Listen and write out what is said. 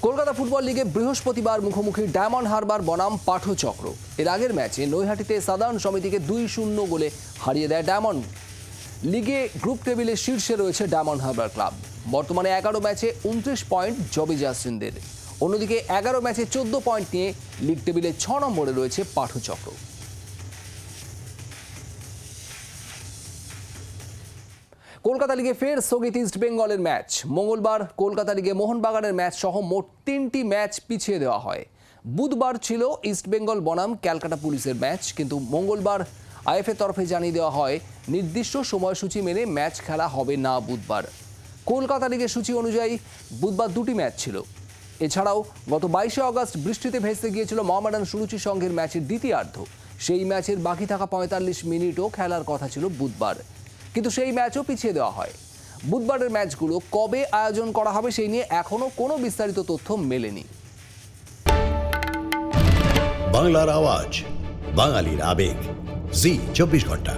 Kolkata football লিগে বৃহস্পতিবার মুখোমুখি ডায়মন্ড হারবার বনাম পাঠচক্র। এর আগের ম্যাচে নৈহাটিতে সাধারণ সমিতিকে 2-0 গোলে হারিয়ে দেয় ডায়মন্ড। লিগে গ্রুপ টেবিলে শীর্ষে রয়েছে ডায়মন্ড হারবার ক্লাব। বর্তমানে 11 ম্যাচে 29 পয়েন্ট জবি জাসিনদের। অন্যদিকে 11 ম্যাচে 14 পয়েন্ট নিয়ে লিগ টেবিলে 6 নম্বরে রয়েছে পাঠচক্র। কলকাতা লিগে ফের স্থগিত ইস্ট বেঙ্গলের ম্যাচ। মঙ্গলবার কলকাতা লিগে মোহনবাগানের ম্যাচ সহ মোট 3টি ম্যাচ পিছিয়ে দেওয়া হয়। বুধবার ছিল ইস্ট বেঙ্গল বনাম ক্যালকাটা পুলিশের ম্যাচ, কিন্তু মঙ্গলবার আইএফএ তরফে জানিয়ে দেওয়া হয় নির্দিষ্ট সময়সূচি মেনে ম্যাচ খেলা হবে না বুধবার। কলকাতা লিগের সূচি অনুযায়ী বুধবার 2টি ম্যাচ ছিল। এছাড়াও গত 22শে আগস্ট বৃষ্টিতে ভেসে গিয়েছিল মোহামেডান সুরুচি সংঘের ম্যাচের দ্বিতীয়ার্ধ। সেই ম্যাচের বাকি থাকা 45 মিনিটও খেলার কথা ছিল বুধবার, কিন্তু সেই ম্যাচও পিছিয়ে দেওয়া হয়। বুধবারের ম্যাচগুলো কবে আয়োজন করা হবে সেই নিয়ে এখনো কোনো বিস্তারিত তথ্য মেলেনি। বাংলার আওয়াজ, বাঙালির আবেগ, জি 24 ঘন্টা।